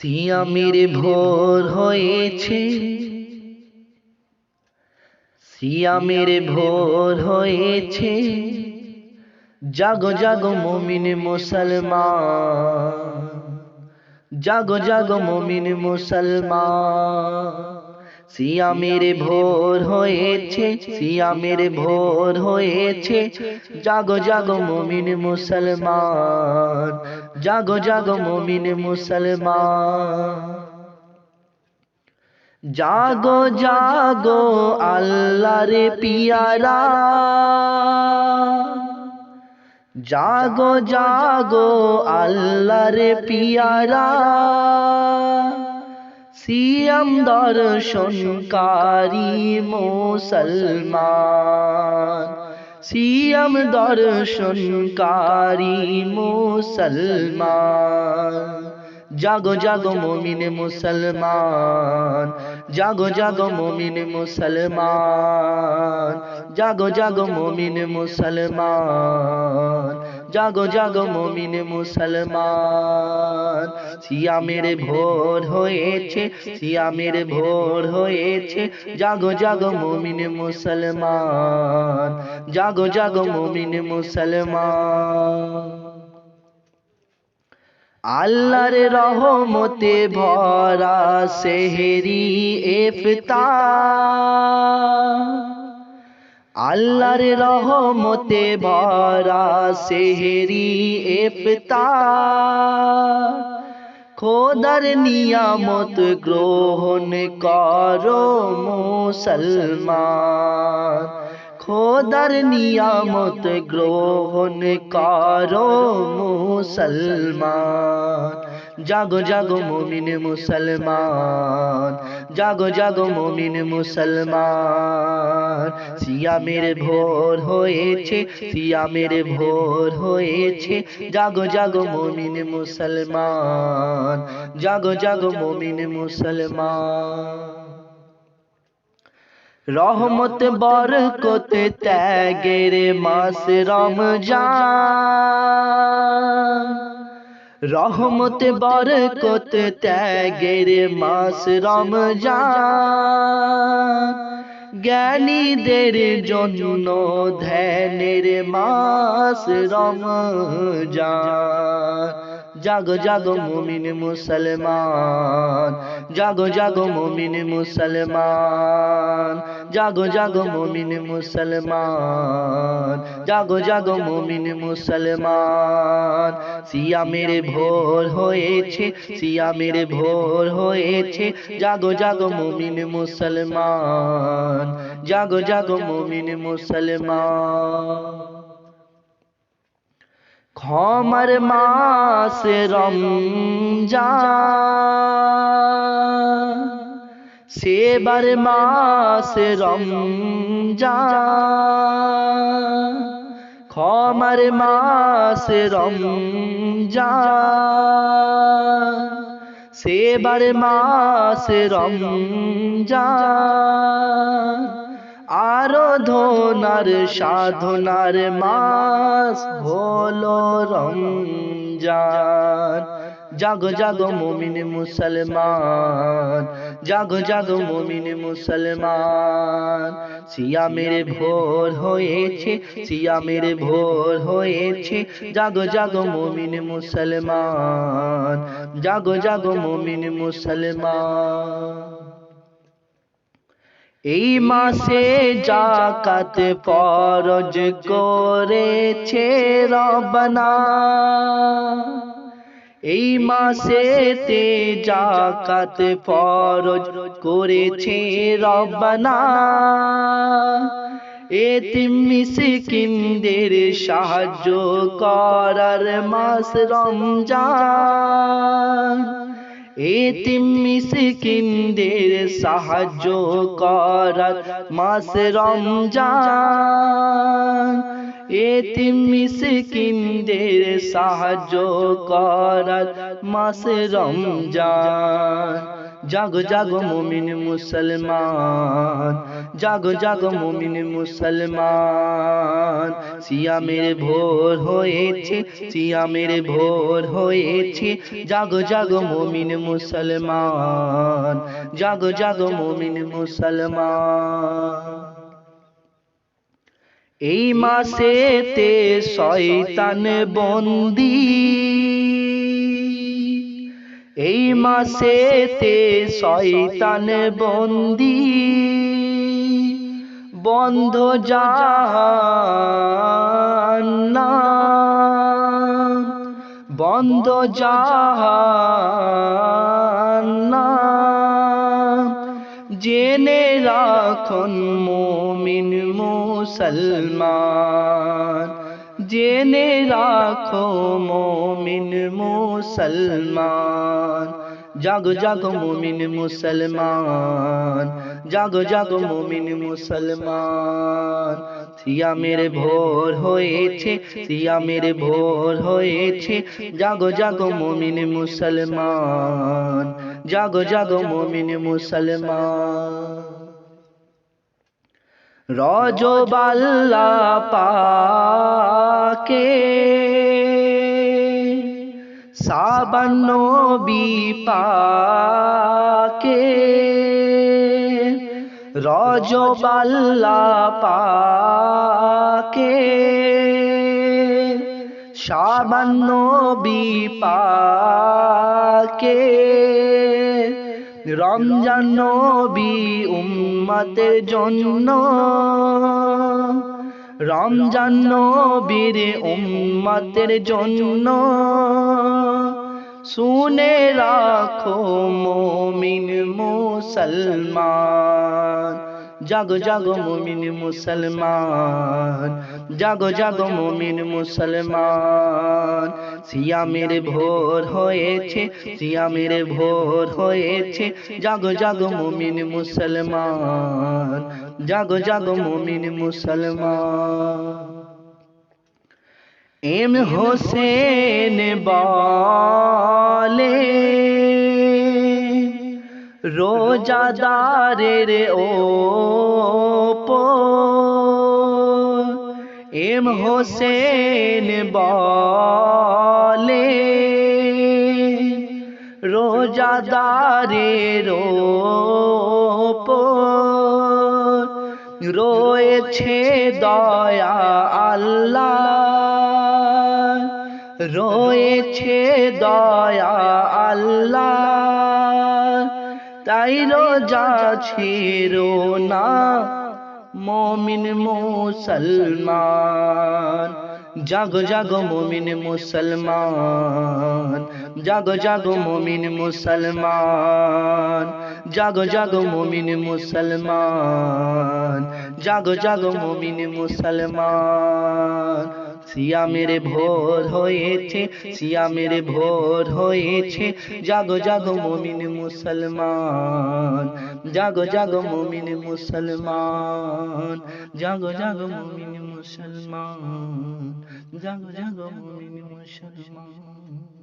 সিয়ামের ভোর হয়েছে, সিয়ামের ভোর হয়েছে, জাগো জাগো মুমিন মুসলমান, জাগো জাগো মুমিন মুসলমান। সিয়ামের ভোর হয়েছে, সিয়ামের ভোর হয়েছে, জাগো জাগো মুমিন মুসলমান, জাগো জাগো মুমিন মুসলমান। জাগো জাগো আল্লাহর পিয়ারা, জাগো জাগো আল্লাহর পিয়ারা, সিয়াম দর্শনকারী মুসলমান, সিয়াম দর্শনকারী মুসলমান। জাগো জাগো মুমিন মুসলমান, জাগো জাগো মুমিন মুসলমান, জাগো জাগো মুমিন মুসলমান, জাগো জাগো মুমিন মুসলমান। সিয়ামের ভোর হয়েছে, সিয়ামের ভোর হয়েছে, জাগো জাগো মুমিন মুসলমান, জাগো জাগো মুমিন মুসলমান। আল্লাহর রহমতে ভরা সেহরি ইফতার, আল্লাহর রহমতে ভরা সেহরি ইফতার। খোদার নিয়ামত গ্রহণ করো মুসলমান, খোদার নিয়ামত গ্রহণ করো মুসলমান। জাগো জাগো মুমিন মুসলমান, জাগো জাগো মুমিন মুসলমান। সিয়ামের ভোর হয়েছে, সিয়ামের ভোর হয়েছে, জাগো জাগো মুমিন মুসলমান, জাগো জাগো মুমিন মুসলমান। রহমত বরকত ত্যাগের মাস রমজান, রহমত বরকত ত্যাগের মাস রমজান। জ্ঞানীদের জন্য ধ্যানের মাস রমজান। জাগো জাগো মুমিন মুসলমান, জাগো জাগো মুমিন মুসলমান, জাগো জাগো মুমিন মুসলমান, জাগো জাগো মুমিন মুসলমান। সিয়ামের ভোর হয়েছে, সিয়ামের ভোর হয়েছে, জাগো জাগো মুমিন মুসলমান, জাগো জাগো মুমিন মুসলমান। ক্ষমার মাস রমজান, সেবার মাস রমজান, ক্ষমার মাস রমজান, সেবার মাস রমজান। আরাধনার সাধনার মাস হলো রমজান। জাগো জাগো মুমিন মুসলমান, জাগো জাগো মুমিন মুসলমান। সিয়ামের ভোর হয়েছে, সিয়ামের ভোর হয়েছে, জাগো জাগো মুমিন মুসলমান, জাগো জাগো মুমিন মুসলমান। এই মাসে যাকাত ফরজ করেছে রব্বানা, এই মাসেতে যাকাত ফরজ করেছে রব্বানা। এতিম মিসকিনদের সাহায্য করার মাস রমজান, এতিম মিসকিনদের সাহায্য করার মাস রমজান, এতিম মিসকিনদের সাহায্য করার মাস রমজান। জাগো জাগো মুমিন মুসলমান, জাগো জাগো মুমিন মুসলমান। সিয়ামের ভোর হয়েছে, সিয়ামের ভোর হয়েছে, জাগো জাগো মুমিন মুসলমান, জাগো জাগো মুমিন মুসলমান। এই মাসেতে শয়তান বন্দী, এই মাসেতে শয়তান বন্দী, বন্ধ জাহান্নাম, বন্ধ জাহান্নাম। জেনে রাখুন মুমিন মুসলমান, জেনে রাখো মুমিন মুসলমান। জাগো জাগো মুমিন মুসলমান, জাগো জাগো মুমিন মুসলমান। সিয়ামের ভোর হয়েছে, সিয়ামের ভোর হয়েছে, জাগো জাগো মুমিন মুসলমান, জাগো জাগো মুমিন মুসলমান। রজব আল্লাহ পাকে, শাবান নবী পাকে, রজব আল্লাহ পাকে, শাবান নবী পাকে, রমজান নবী উম্মতের জন্য, রমজান নবীর উম্মতের জন্য। শুনে রাখো মুমিন মুসলমান, জাগো জাগো মুমিন মুসলমান, জাগো জাগো মুমিন মুসলমান। সিয়ামের ভোর হয়েছে, সিয়ামের ভোর হয়েছে, জাগো জাগো মুমিন মুসলমান, জাগো জাগো মুমিন মুসলমান। এম হোসেন বলে রোজাদারের ওপর, এম হোসেন বলে রোজাদারের ওপর, রয়েছে দয়া আল্লাহ, রয়েছে দয়া আল্লাহ। তাই রোজা ছেড়ো না মুমিন মুসলমান, জাগো জাগো মুমিন মুসলমান, জাগো জাগো মুমিন মুসলমান, জাগো জাগো মুমিন মুসলমান, জাগো জাগো মুমিন মুসলমান। সিয়ামের ভোর হয়েছে, সিয়ামের ভোর হয়েছে, জাগো জাগো মুমিন মুসলমান, জাগো জাগো মুমিন মুসলমান, জাগো জাগো মুমিন মুসলমান, জাগো জাগো মুমিন মুসলমান।